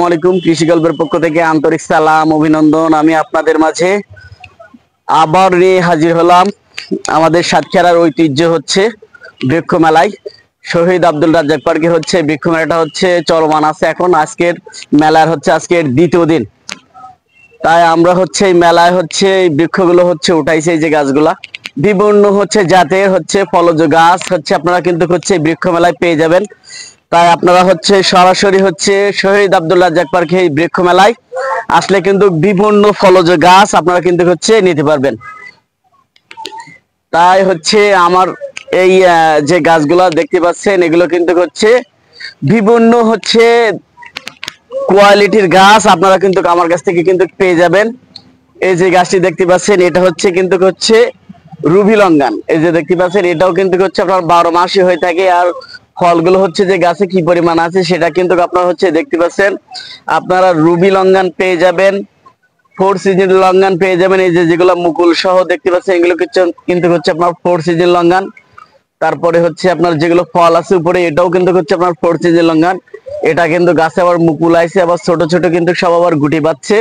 আলাইকুম, কৃষি গল্পের পক্ষ থেকে আন্তরিক সালাম অভিনন্দন। আমি আপনাদের মাঝে আবার নিয়ে হাজির হলাম। আমাদের সাতক্ষীরার ঐতিহ্য হচ্ছে বৃক্ষ মেলায়। শহীদ আব্দুল রাজ্জাক পার্কে হচ্ছে বৃক্ষ মেলাটা হচ্ছে চলমান আছে এখন। আজকের মেলার হচ্ছে আজকের দ্বিতীয় দিন। তাই আমরা হচ্ছে এই মেলায় হচ্ছে এই বৃক্ষগুলো হচ্ছে উঠাইছে, এই যে গাছগুলা বিভিন্ন হচ্ছে জাতের হচ্ছে ফলজ গাছ হচ্ছে আপনারা কিন্তু হচ্ছে বৃক্ষ মেলায় পেয়ে যাবেন। তাই আপনারা হচ্ছে সরাসরি হচ্ছে শহীদ আব্দুল রাজ্জাক পার্কে এই বৃক্ষ মেলায় আসলে কিন্তু বিভিন্ন ফলজ গাছ আপনারা কিন্তু হচ্ছে নিতে পারবেন। তাই হচ্ছে আমার এই যে গাছগুলা দেখতে পাচ্ছেন এগুলো কিন্তু হচ্ছে বিভিন্ন হচ্ছে কোয়ালিটির গাছ আপনারা কিন্তু আমার কাছ থেকে কিন্তু পেয়ে যাবেন। এই যে গাছটি দেখতে পাচ্ছেন এটা হচ্ছে কিন্তু হচ্ছে রুবি লঙ্ঘন। এই যে দেখতে পাচ্ছেন এটাও কিন্তু হচ্ছে আপনার 12 মাসই হয়ে থাকে। আর ফলগুলো হচ্ছে যে গাছে কি পরিমাণ আছে সেটা কিন্তু আপনারা হচ্ছে দেখতে পাচ্ছেন। আপনারা রুবি লঙ্ঘন পেয়ে যাবেন, 4 সিজন লঙ্ঘন পেয়ে যাবেন। এই যে যেগুলো মুকুল সহ দেখতে পাচ্ছেন এগুলো কিন্তু হচ্ছে আপনার 4 সিজন লঙ্ঘন। তারপরে হচ্ছে আপনার যেগুলো ফল আছে উপরে এটাও কিন্তু হচ্ছে আপনার 4 সিজন লঙ্ঘন। এটা কিন্তু গাছে আবার মুকুল আইছে, আবার ছোট ছোট কিন্তু সব আবার গুটি পাচ্ছে।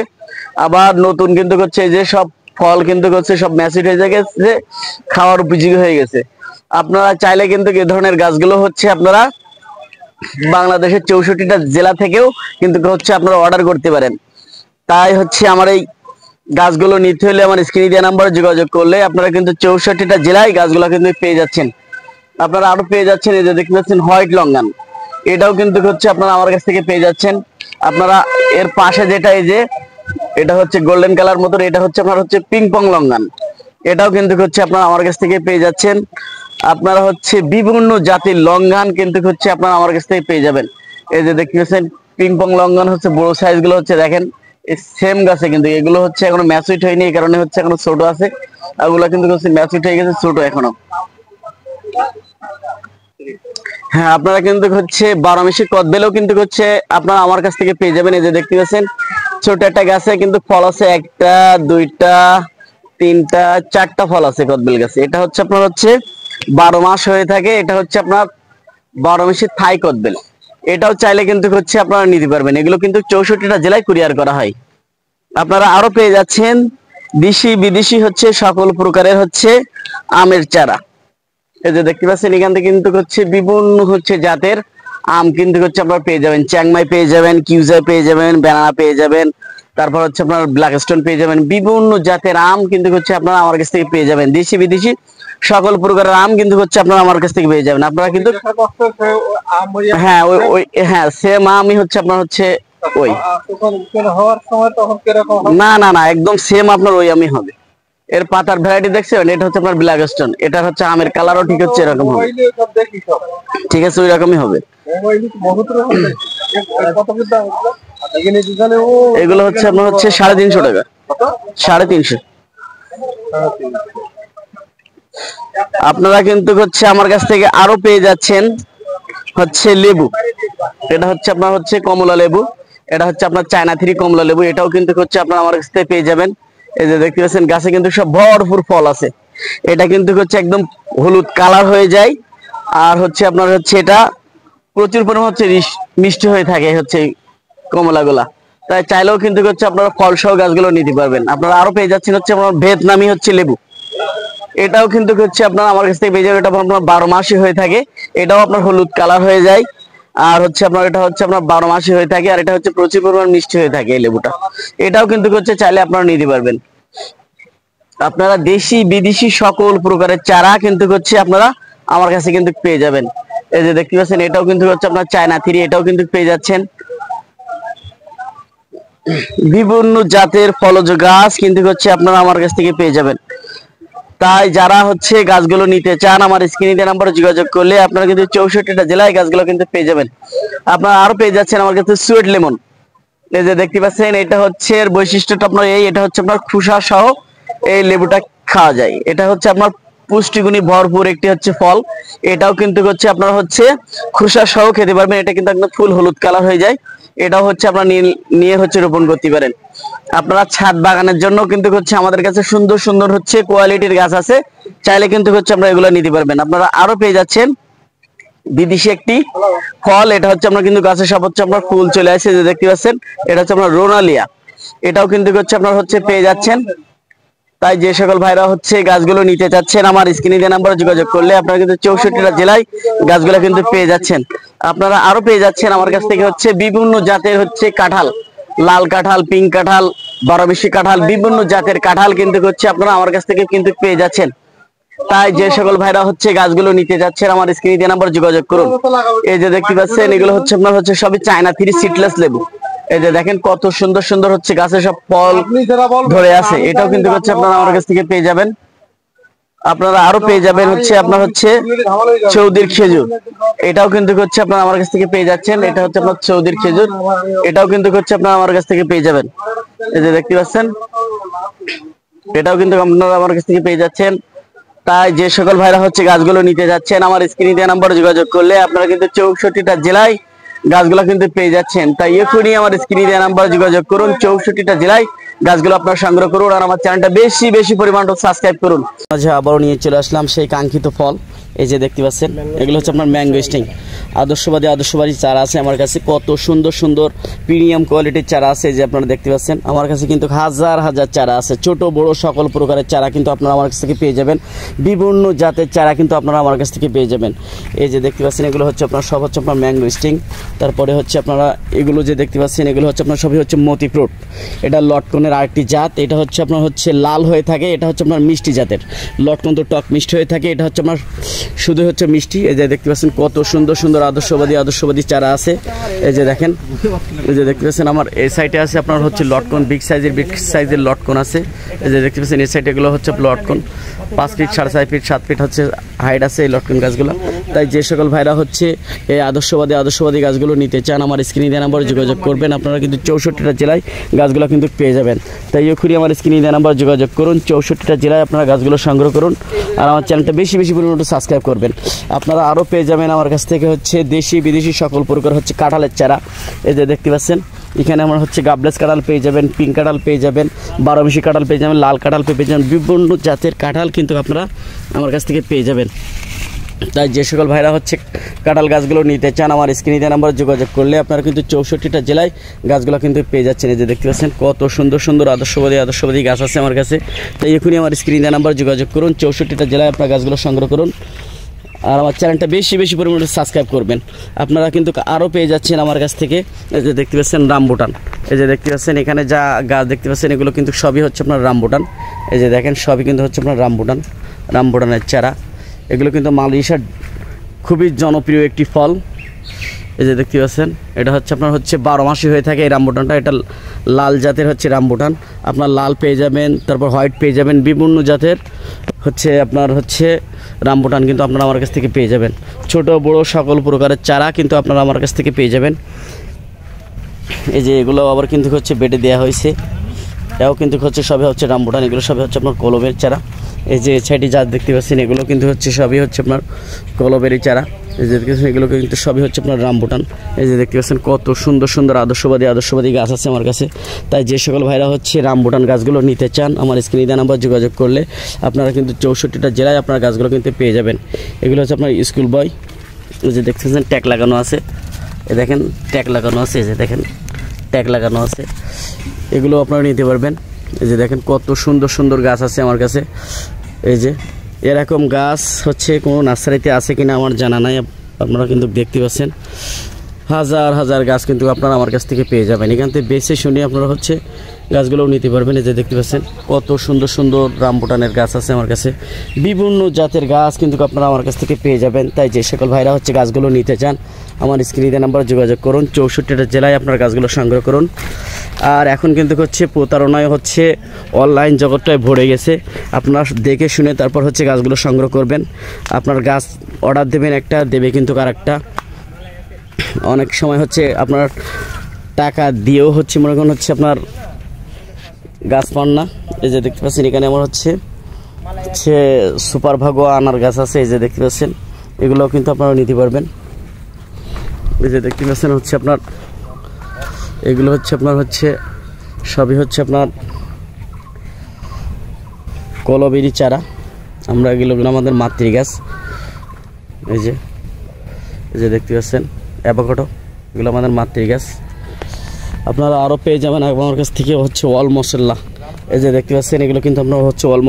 আবার নতুন কিন্তু হচ্ছে যে সব ফল কিন্তু হচ্ছে সব ম্যাচিউর হয়ে গেছে, খাওয়ার উপযোগী হয়ে গেছে। আপনারা চাইলে কিন্তু এই ধরনের গাছগুলো হচ্ছে আপনারা বাংলাদেশের 64টা জেলা থেকেও কিন্তু হচ্ছে আপনারা অর্ডার করতে পারেন। তাই হচ্ছে আমার এই গাছগুলো নিতে হলে আমার স্ক্রিনে দেওয়া নাম্বারে যোগাযোগ করলে আপনারা কিন্তু 64টা জেলায় গাছগুলো কিন্তু পেয়ে যাচ্ছেন। আপনারা আরো পেয়ে যাচ্ছেন এই যে দেখতে পাচ্ছেন হোয়াইট লঙ্ঘন, এটাও কিন্তু হচ্ছে আপনারা আমার কাছ থেকে পেয়ে যাচ্ছেন। আপনারা এর পাশে যেটা এই যে এটা হচ্ছে গোল্ডেন কালার মতো, এটা হচ্ছে আপনার হচ্ছে পিং পং লঙ্ঘন, এটাও কিন্তু হচ্ছে আপনারা আমার কাছ থেকে পেয়ে যাচ্ছেন। আপনারা হচ্ছে বিভিন্ন জাতির লঙ্ঘন কিন্তু হচ্ছে আপনারা আমার কাছ থেকে পেয়ে যাবেন। এই যে দেখতে পাচ্ছেন পিং পং লঙ্ঘন হচ্ছে বড় সাইজ গুলো হচ্ছে দেখেন সেম গাছে, কিন্তু এগুলো হচ্ছে এখনো ম্যাচুইড হয়নি, এই কারণে হচ্ছে এখনো ছোট আছে। এগুলো কিন্তু হচ্ছে ম্যাচুইড হয়ে গেছে, ছোট এখনো। হ্যাঁ, আপনারা কিন্তু হচ্ছে 12 মাসি কদবেলও কিন্তু হচ্ছে আপনারা আমার কাছ থেকে পেয়ে যাবেন। এই যে দেখতে পাচ্ছেন ছোট একটা গাছে কিন্তু ফল আছে, একটা দুইটা তিনটা চারটা ফল আছে কদবেল গাছে। এটা হচ্ছে আপনার হচ্ছে 12 মাস হয়ে থাকে। এটা হচ্ছে আপনার 12 মাসি থাই কদবেল। এটাও চাইলে কিন্তু হচ্ছে আপনারা নিতে পারবেন। এগুলো কিন্তু 64টা জেলায় কুরিয়ার করা হয়। আপনারা আরো পেয়ে যাচ্ছেন দেশি বিদেশি হচ্ছে সকল প্রকারের হচ্ছে আমের চারা। এই যে দেখতে পাচ্ছেন এখান থেকে কিন্তু হচ্ছে বিভিন্ন হচ্ছে জাতের আম কিন্তু হচ্ছে আপনারা পেয়ে যাবেন। চ্যাংমাই পেয়ে যাবেন, কিউজা পেয়ে যাবেন, ব্যানানা পেয়ে যাবেন, তারপর হচ্ছে আপনার ব্ল্যাক স্টোন পেয়ে যাবেন। বিভিন্ন জাতের আম কিন্তু হচ্ছে আপনারা আমার কাছ থেকে পেয়ে যাবেন। দেশি বিদেশি সকল প্রকারের আম কিন্তু হচ্ছে আপনারা আমার কাছ থেকে পেয়ে যাবেন। আপনারা কিন্তু হ্যাঁ ওই হ্যাঁ সেম আমই হচ্ছে আপনার হচ্ছে ওই না না না একদম সেম আপনার ওই আমই হবে। এর পাতার ভ্যারাইটি দেখছেন, এটা হচ্ছে আপনার ব্ল্যাক স্টোন, এটা হচ্ছে আমের কালারও ঠিক হচ্ছে এরকম হবে, ঠিক আছে ওই রকমই হবে। এগুলো হচ্ছে আপনার হচ্ছে 350 টাকা, 350। আপনারা কিন্তু হচ্ছে আমার কাছ থেকে আরো পেয়ে যাচ্ছেন হচ্ছে লেবু। এটা হচ্ছে আপনার হচ্ছে কমলা লেবু, এটা হচ্ছে আপনার চায়না 3 কমলা লেবু, এটাও কিন্তু হচ্ছে আপনারা আমার কাছ থেকে পেয়ে যাবেন। এই যে দেখতে পাচ্ছেন গাছে কিন্তু সব ভরপুর ফল আছে। এটা কিন্তু হচ্ছে একদম হলুদ কালার হয়ে যায়। আর হচ্ছে আপনার হচ্ছে এটা প্রচুর পরিমাণ হচ্ছে মিষ্টি হয়ে থাকে হচ্ছে কমলা গুলা। তাই চাইলেও কিন্তু হচ্ছে আপনারা ফল সহ গাছগুলো নিতে পারবেন। আপনারা আরো পেয়ে যাচ্ছেন হচ্ছে আপনার ভিয়েতনামি হচ্ছে লেবু, এটাও কিন্তু হচ্ছে আপনারা আমার কাছ থেকে পেয়ে যাবেন। এটা আপনার 12 মাসই হয়ে থাকে, এটাও আপনার হলুদ কালার হয়ে যায়। আর হচ্ছে আপনার এটা হচ্ছে আপনার 12 মাসই হয়ে থাকে, আর এটা হচ্ছে প্রচুর পরিমাণ মিষ্টি হয়ে থাকে এই লেবুটা। এটাও কিন্তু হচ্ছে চাইলে আপনারা নিতে পারবেন। আপনারা দেশি বিদেশি সকল প্রকারের চারা কিন্তু হচ্ছে আপনারা আমার কাছে কিন্তু পেয়ে যাবেন। এই যে দেখতে পাচ্ছেন এটাও কিন্তু হচ্ছে আপনার চায়না 3, এটাও কিন্তু পেয়ে যাচ্ছেন। বিভিন্ন জাতের ফলজ গাছ কিন্তু হচ্ছে আপনারা আমার কাছ থেকে পেয়ে যাবেন। তাই যারা হচ্ছে গাছগুলো নিতে চান আমার স্ক্রিনে দেওয়া নাম্বারে যোগাযোগ করলে আপনারা কিন্তু 64টা জেলায় গাছগুলো কিন্তু পেয়ে যাবেন। আপনারা আরো পেয়ে যাচ্ছেন আমার কাছে সুইট লেমন। এই যে দেখতে পাচ্ছেন এটা হচ্ছে এর বৈশিষ্ট্যটা আপনার এই, এটা হচ্ছে আপনার খোসা সহ এই লেবুটা খাওয়া যায়। এটা হচ্ছে আপনার পুষ্টিগুণী ভরপুর একটি হচ্ছে ফল। এটাও কিন্তু হচ্ছে আপনার হচ্ছে খোসা সহ খেতে পারবেন। এটা কিন্তু একদম ফুল হলুদ কালার হয়ে যায়। এটাও হচ্ছে আপনারা নিয়ে হচ্ছে রোপণ করতে পারেন। আপনারা ছাদ বাগানের জন্য কিন্তু হচ্ছে আমাদের কাছে সুন্দর সুন্দর হচ্ছে কোয়ালিটির গাছ আছে, চাইলে কিন্তু হচ্ছে আমরা এগুলো নিতে পারবেন। আপনারা আরো পেয়ে যাচ্ছেন বিদেশি একটি ফল। এটা হচ্ছে আপনার কিন্তু গাছের সব হচ্ছে আপনার ফুল চলে আসছে, যে দেখতে পাচ্ছেন এটা হচ্ছে আপনার রোনালিয়া। এটাও কিন্তু হচ্ছে আপনার হচ্ছে পেয়ে যাচ্ছেন। তাই যে সকল ভাইরা হচ্ছে গাছগুলো নিতে চাচ্ছেন আমার স্ক্রিনে দেওয়া নাম্বারে যোগাযোগ করলে আপনারা কিন্তু 64টা জেলায় গাছগুলো কিন্তু পেয়ে যাচ্ছেন। আপনারা আরো পেয়ে যাচ্ছেন আমার কাছ থেকে হচ্ছে বিভিন্ন জাতের হচ্ছে কাঁঠাল, লাল কাঁঠাল, পিঙ্ক কাঁঠাল, 12 কাঁঠাল, বিভিন্ন জাতের কাঁঠাল কিন্তু হচ্ছে আপনারা আমার কাছ থেকে কিন্তু পেয়ে যাচ্ছেন। তাই যে সকল ভাইরা হচ্ছে গাছগুলো নিতে যাচ্ছেন আমার স্ক্রিনে দেওয়া নাম্বারে যোগাযোগ করুন। এই যে দেখতে পাচ্ছেন এগুলো হচ্ছে আপনার হচ্ছে সবই চায়না 3 সিডলেস লেবু। এই যে দেখেন কত সুন্দর সুন্দর হচ্ছে গাছে সব ফল ধরে আছে। এটাও কিন্তু হচ্ছে আপনারা আমার কাছ থেকে পেয়ে যাবেন। আপনারা আরো পেয়ে যাবেন হচ্ছে আপনার হচ্ছে চৌদির খেজুর। এটাও কিন্তু হচ্ছে আপনারা আমার কাছ থেকে পেয়ে যাচ্ছেন। এটা হচ্ছে আপনার চৌদির খেজুর। এটাও কিন্তু হচ্ছে আপনারা আমার কাছ থেকে পেয়ে যাবেন। এই যে দেখতে পাচ্ছেন এটাও কিন্তু আপনারা আমার কাছ থেকে পেয়ে যাচ্ছেন। তাই যে সকল ভাইরা হচ্ছে গাছগুলো নিতে যাচ্ছেন আমার স্ক্রিনে দেওয়া নাম্বারে যোগাযোগ করলে আপনারা কিন্তু 64টা জেলায় গাছগুলো কিন্তু পেয়ে যাচ্ছেন। তাই এখনই আমার স্ক্রিনে দেওয়া নাম্বারে যোগাযোগ করুন, 64টা জেলায় গাছগুলো আপনারা সংগ্রহ করুন আর আমার চ্যানেলটা বেশি বেশি পরিমাণ সাবস্ক্রাইব করুন। আচ্ছা, আবারও নিয়ে চলে আসলাম সেই কাঙ্ক্ষিত ফল। এই যে দেখতে পাচ্ছেন এগুলো হচ্ছে আপনার ম্যাঙ্গো স্টিং। আদর্শবাদী চারা আছে আমার কাছে, কত সুন্দর সুন্দর প্রিমিয়াম কোয়ালিটির চারা আছে। যে আপনারা দেখতে পাচ্ছেন আমার কাছে কিন্তু হাজার হাজার চারা আছে, ছোট বড় সকল প্রকারের চারা কিন্তু আপনারা আমার কাছ থেকে পেয়ে যাবেন। বিভিন্ন জাতের চারা কিন্তু আপনারা আমার কাছ থেকে পেয়ে যাবেন। এই যে দেখতে পাচ্ছেন এগুলো হচ্ছে আপনার সব হচ্ছে আপনার ম্যাঙ্গো স্টিং। তারপরে হচ্ছে আপনারা এগুলো যে দেখতে পাচ্ছেন এগুলো হচ্ছে আপনার সবই হচ্ছে মতি ফ্রুট। এটা লটকনের আরেকটি জাত। এটা হচ্ছে আপনার হচ্ছে লাল হয়ে থাকে, এটা হচ্ছে আপনার মিষ্টি জাতের। লটকন তো টক মিষ্টি হয়ে থাকে, এটা হচ্ছে আপনার শুধু হচ্ছে মিষ্টি। এই যে দেখতে পাচ্ছেন কত সুন্দর সুন্দর আদর্শবাদী চারা আছে। এই যে দেখেন, এই যে দেখতে পাচ্ছেন আমার এই সাইডে আছে আপনার হচ্ছে লটকন, বিগ সাইজের লটকন আছে। এই যে দেখতে পাচ্ছেন এই সাইডে এগুলো হচ্ছে লটকন 5 ফিট, 4.5 ফিট, 7 ফিট হচ্ছে হাইট আছে এই লটকন গাছগুলো। তাই যে সকল ভাইরা হচ্ছে এই আদর্শবাদী গাছগুলো নিতে চান আমার স্ক্রিনে দেওয়া নাম্বারে যোগাযোগ করবেন। আপনারা কিন্তু 64টা জেলায় গাছগুলো কিন্তু পেয়ে যাবেন। তাই এখনই আমার স্ক্রিনে দেওয়া নাম্বারে যোগাযোগ করুন, 64টা জেলায় আপনারা গাছগুলো সংগ্রহ করুন আর আমার চ্যানেলটা বেশি বেশি পরিমাণে সাবস্ক্রাইব করবেন। আপনারা আরও পেয়ে যাবেন আমার কাছ থেকে হচ্ছে দেশি বিদেশি সকল প্রকার হচ্ছে কাঁঠালের চারা। এই যে দেখতে পাচ্ছেন এখানে আমার হচ্ছে গাবলেস কাঁঠাল পেয়ে যাবেন, পিঙ্ক কাঁঠাল পেয়ে যাবেন, 12 কাঁঠাল পেয়ে যাবেন, লাল কাঁঠাল পেয়ে যাবেন, বিভিন্ন জাতের কাঁঠাল কিন্তু আপনারা আমার কাছ থেকে পেয়ে যাবেন। তাই যে সকল ভাইরা হচ্ছে কাঁঠাল গাছগুলো নিতে চান আমার স্ক্রিনে দেওয়া নাম্বারে যোগাযোগ করলে আপনারা কিন্তু 64টা জেলায় গাছগুলো কিন্তু পেয়ে যাচ্ছেন। এই যে দেখতে পাচ্ছেন কত সুন্দর সুন্দর আদর্শবাদী গাছ আছে আমার কাছে। তাই এখনই আমার স্ক্রিনে দেওয়া নাম্বারে যোগাযোগ করুন, 64টা জেলায় আপনারা গাছগুলো সংগ্রহ করুন আর আমার চ্যানেলটা বেশি বেশি পরিমাণে সাবস্ক্রাইব করবেন। আপনারা কিন্তু আরও পেয়ে যাচ্ছেন আমার কাছ থেকে। এই যে দেখতে পাচ্ছেন রামবুটান। এই যে দেখতে পাচ্ছেন এখানে যা গাছ দেখতে পাচ্ছেন এগুলো কিন্তু সবই হচ্ছে আপনার রামবুটান। এই যে দেখেন সবই কিন্তু হচ্ছে আপনার রামবুটানের চারা। এগুলো কিন্তু মালয়েশিয়ার খুবই জনপ্রিয় একটি ফল। এই যে দেখতে পাচ্ছেন এটা হচ্ছে আপনার হচ্ছে 12 মাসই হয়ে থাকে এই রামবুটানটা। এটা লাল জাতের হচ্ছে রামবুটান। আপনার লাল পেয়ে যাবেন, তারপর হোয়াইট পেয়ে যাবেন, বিভিন্ন জাতের হচ্ছে আপনার হচ্ছে রামবুটান কিন্তু আপনারা আমার কাছ থেকে পেয়ে যাবেন। ছোট বড় সকল প্রকারের চারা কিন্তু আপনারা আমার কাছ থেকে পেয়ে যাবেন। এই যে এগুলো আবার কিন্তু হচ্ছে বেডে দেওয়া হয়েছে। এটাও কিন্তু হচ্ছে সবই হচ্ছে রামবুটান। এগুলো সবই হচ্ছে আপনার কলমের চারা। এই যে সাইডে যা দেখতে পাচ্ছেন এগুলো কিন্তু হচ্ছে সবই হচ্ছে আপনার কলবেরি চারা। এই যে দেখতে পাচ্ছেন এগুলো কিন্তু সবই হচ্ছে আপনার রামবুটান। এই যে দেখতে পাচ্ছেন কত সুন্দর সুন্দর আদর্শবাদী গাছ আছে আমার কাছে। তাই যে সকল ভাইরা হচ্ছে রামবুটান গাছগুলো নিতে চান আমার স্ক্রিনে দেওয়া নাম্বার যোগাযোগ করলে আপনারা কিন্তু 64টা জেলায় আপনার গাছগুলো কিন্তু পেয়ে যাবেন। এগুলো হচ্ছে আপনার স্কুল বয়। এই যে দেখতে পাচ্ছেন ট্যাগ লাগানো আছে। এই দেখেন ট্যাগ লাগানো আছে। এই যে দেখেন ট্যাগ লাগানো আছে। এগুলো আপনারা নিতে পারবেন। এই যে দেখেন কত সুন্দর সুন্দর গাছ আছে আমার কাছে। এই যে এরকম গাছ হচ্ছে কোনো নার্সারিতে আছে কিনা আমার জানা নাই। আপনারা কিন্তু দেখতে পাচ্ছেন হাজার হাজার গাছ কিন্তু আপনারা আমার কাছ থেকে পেয়ে যাবেন। এখান থেকে বেছে শুনে আপনারা হচ্ছে গাছগুলোও নিতে পারবেন। এই যে দেখতে পাচ্ছেন কত সুন্দর সুন্দর রামবুটানের গাছ আছে আমার কাছে। বিভিন্ন জাতের গাছ কিন্তু আপনারা আমার কাছ থেকে পেয়ে যাবেন। তাই যে সকল ভাইরা হচ্ছে গাছগুলো নিতে চান আমার স্ক্রিনে দেওয়া নাম্বারে যোগাযোগ করুন, 64টা জেলায় আপনার গাছগুলো সংগ্রহ করুন। আর এখন কিন্তু হচ্ছে প্রতারণায় হচ্ছে অনলাইন জগৎটায় ভরে গেছে। আপনারা দেখে শুনে তারপর হচ্ছে গাছগুলো সংগ্রহ করবেন। আপনার গাছ অর্ডার দেবেন একটা, দেবে কিন্তু আরেকটা। অনেক সময় হচ্ছে আপনার টাকা দিয়েও হচ্ছে মনে করেন হচ্ছে আপনার গাছ পান না। এই যে দেখতে পাচ্ছেন এখানে আমার হচ্ছে সুপার ভাগোয়া আনার গাছ আছে। এই যে দেখতে পাচ্ছেন এগুলোও কিন্তু আপনারা নিতে পারবেন। এই যে দেখতে পাচ্ছেন হচ্ছে আপনার এগুলো হচ্ছে আপনার হচ্ছে সবই হচ্ছে আপনার কলবেরি চারা। আমরা এগুলো আমাদের মাতৃ গাছ। এই যে এই যে দেখতে পাচ্ছেন অ্যাভোকাডো, এগুলো আমাদের মাতৃ গাছ। আপনারা আরও পেয়ে যাবেন আমার কাছ থেকে হচ্ছে ওয়াল মশলা। এই যে দেখতে পাচ্ছেন এগুলো কিন্তু আপনারা হচ্ছে ওয়াল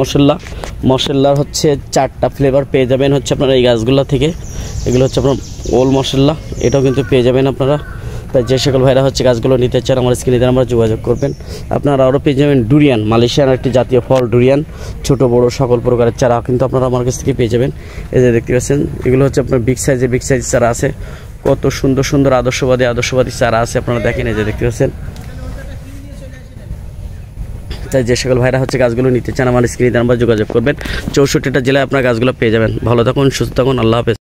মশলার হচ্ছে 4টা ফ্লেভার পেয়ে যাবেন হচ্ছে আপনারা এই গাছগুলো থেকে। এগুলো হচ্ছে আপনার ওয়াল মশলা, এটাও কিন্তু পেয়ে যাবেন আপনারা। তাই যে সকল ভাইরা হচ্ছে গাছগুলো নিতে চান আমার স্ক্রিনে আমরা যোগাযোগ করবেন। আপনারা আরও পেয়ে যাবেন ডুরিয়ান, মালয়েশিয়ার একটি জাতীয় ফল ডুরিয়ান, ছোট বড় সকল প্রকারের চারা কিন্তু আপনারা আমার কাছ থেকে পেয়ে যাবেন। এই যে দেখতে পাচ্ছেন এগুলো হচ্ছে আপনার বিগ সাইজ চারা আছে, কত সুন্দর সুন্দর আদর্শবাদী চারা আছে আপনারা দেখেন। এই যে দেখতে পাচ্ছেন। তাই যে সকল ভাইরা হচ্ছে গাছগুলো নিতে চান আমার স্ক্রিনে আমরা যোগাযোগ করবেন। 64টা জেলায় আপনার গাছগুলো পেয়ে যাবেন। ভালো থাকুন, সুস্থ থাকুন, আল্লাহ হাফেজ।